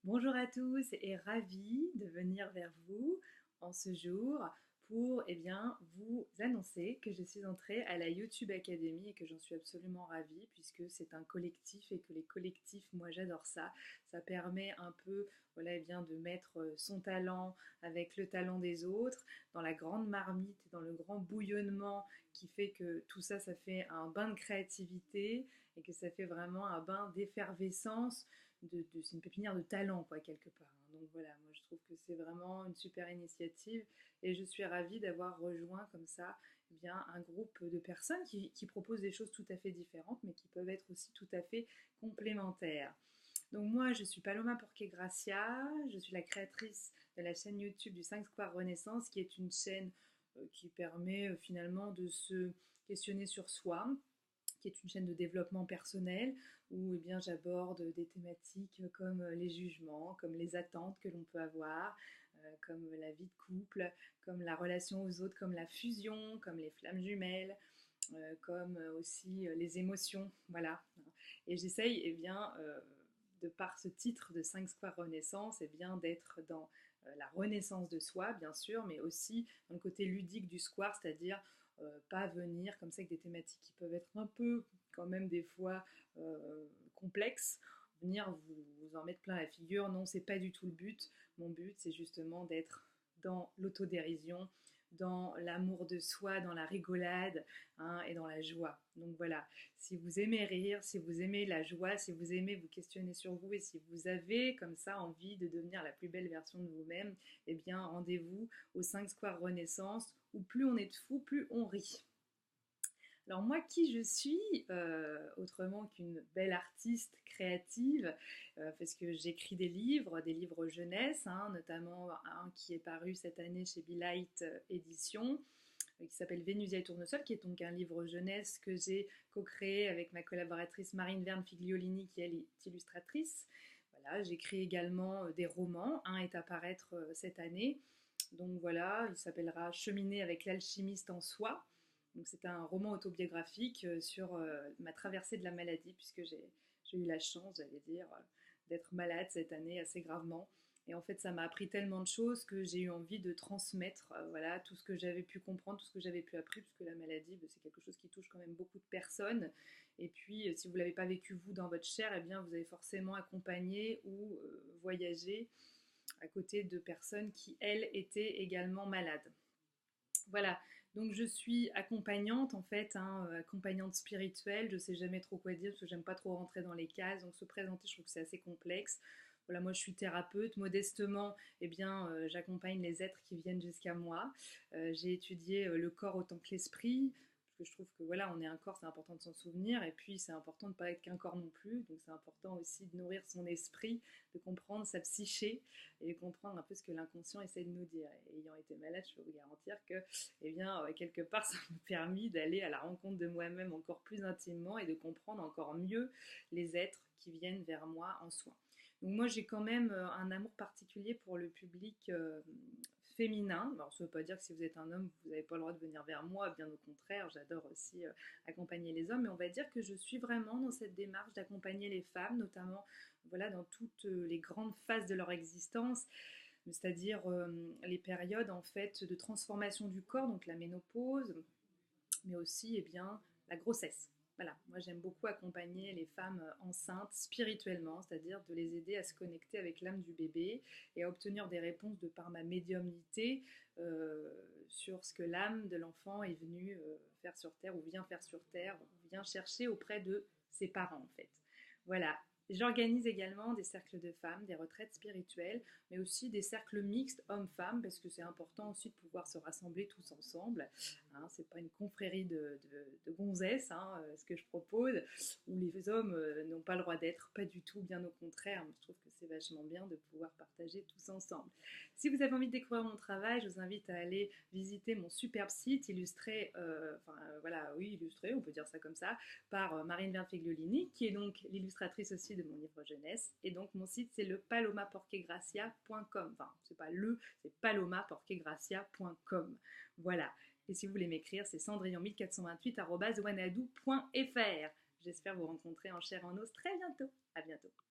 Bonjour à tous et ravie de venir vers vous en ce jour pour vous annoncer que je suis entrée à la YouTube Academy et que j'en suis absolument ravie puisque c'est un collectif et que les collectifs, moi j'adore ça. Ça permet un peu de mettre son talent avec le talent des autres dans la grande marmite et dans le grand bouillonnement qui fait que tout ça, ça fait un bain de créativité et que ça fait vraiment un bain d'effervescence c'est une pépinière de talent, quoi, quelque part, hein. Donc voilà, moi je trouve que c'est vraiment une super initiative et je suis ravie d'avoir rejoint comme ça un groupe de personnes qui proposent des choses tout à fait différentes, mais qui peuvent être aussi tout à fait complémentaires. Donc moi, je suis Paloma Porquet-Gracia, je suis la créatrice de la chaîne YouTube du 5 Square Renaissance, qui est une chaîne qui permet finalement de se questionner sur soi, qui est une chaîne de développement personnel où j'aborde des thématiques comme les jugements, comme les attentes que l'on peut avoir, comme la vie de couple, comme la relation aux autres, comme la fusion, comme les flammes jumelles, comme aussi les émotions, voilà. Et j'essaye, de par ce titre de 5 Square Renaissance, d'être dans la renaissance de soi, bien sûr, mais aussi dans le côté ludique du square, c'est-à-dire pas venir comme ça avec des thématiques qui peuvent être un peu quand même des fois complexes, venir vous en mettre plein la figure. Non, c'est pas du tout le but. Mon but, c'est justement d'être dans l'autodérision, dans l'amour de soi, dans la rigolade, hein, et dans la joie. Donc voilà, si vous aimez rire, si vous aimez la joie, si vous aimez vous questionner sur vous et si vous avez comme ça envie de devenir la plus belle version de vous-même, eh bien rendez-vous au 5 Square Renaissance où plus on est de fous, plus on rit. Alors moi, qui je suis, autrement qu'une belle artiste créative, parce que j'écris des livres jeunesse, hein, notamment un qui est paru cette année chez Be Light Édition, qui s'appelle Vénusia et Tournesol, qui est donc un livre jeunesse que j'ai co-créé avec ma collaboratrice Marine Verne Figliolini, qui elle est illustratrice. Voilà, j'écris également des romans, un est à paraître cette année. Donc voilà, il s'appellera Cheminer avec l'alchimiste en soi. Donc c'est un roman autobiographique sur ma traversée de la maladie, puisque j'ai eu la chance, j'allais dire, d'être malade cette année assez gravement. Et en fait, ça m'a appris tellement de choses que j'ai eu envie de transmettre voilà, tout ce que j'avais pu comprendre, tout ce que j'avais pu apprendre, puisque la maladie, c'est quelque chose qui touche quand même beaucoup de personnes. Et puis, si vous ne l'avez pas vécu vous dans votre chair, eh bien, vous avez forcément accompagné ou voyagé à côté de personnes qui, elles, étaient également malades. Voilà, donc je suis accompagnante en fait, hein, accompagnante spirituelle, je sais jamais trop quoi dire parce que j'aime pas trop rentrer dans les cases, donc se présenter je trouve que c'est assez complexe. Voilà, moi je suis thérapeute, modestement, j'accompagne les êtres qui viennent jusqu'à moi. J'ai étudié le corps autant que l'esprit, parce que je trouve que voilà, on est un corps, c'est important de s'en souvenir, et puis c'est important de ne pas être qu'un corps non plus, donc c'est important aussi de nourrir son esprit, de comprendre sa psyché, et de comprendre un peu ce que l'inconscient essaie de nous dire. Et ayant été malade, je peux vous garantir que, quelque part, ça m'a permis d'aller à la rencontre de moi-même encore plus intimement et de comprendre encore mieux les êtres qui viennent vers moi en soins. Donc moi, j'ai quand même un amour particulier pour le public féminin. Alors, ça ne veut pas dire que si vous êtes un homme, vous n'avez pas le droit de venir vers moi, bien au contraire, j'adore aussi accompagner les hommes, mais on va dire que je suis vraiment dans cette démarche d'accompagner les femmes, notamment voilà, dans toutes les grandes phases de leur existence, c'est-à-dire les périodes en fait de transformation du corps, donc la ménopause, mais aussi la grossesse. Voilà, moi j'aime beaucoup accompagner les femmes enceintes spirituellement, c'est-à-dire de les aider à se connecter avec l'âme du bébé et à obtenir des réponses de par ma médiumnité euh, sur ce que l'âme de l'enfant est venue faire sur Terre ou vient faire sur Terre, ou vient chercher auprès de ses parents en fait. Voilà, j'organise également des cercles de femmes, des retraites spirituelles, mais aussi des cercles mixtes hommes-femmes, parce que c'est important aussi de pouvoir se rassembler tous ensemble. Hein, c'est pas une confrérie de gonzesses, hein, ce que je propose, où les hommes n'ont pas le droit d'être, pas du tout, bien au contraire. Je trouve que c'est vachement bien de pouvoir partager tous ensemble. Si vous avez envie de découvrir mon travail, je vous invite à aller visiter mon superbe site illustré, illustré, on peut dire ça comme ça, par Marine Verne-Figliolini, qui est donc l'illustratrice aussi de mon livre jeunesse. Et donc mon site, c'est le palomaporquegracia.com. Enfin, c'est pas le, c'est palomaporquegracia.com. Voilà. Et si vous voulez m'écrire, c'est cendrillon1428@wanadoo.fr. J'espère vous rencontrer en chair en os très bientôt. À bientôt.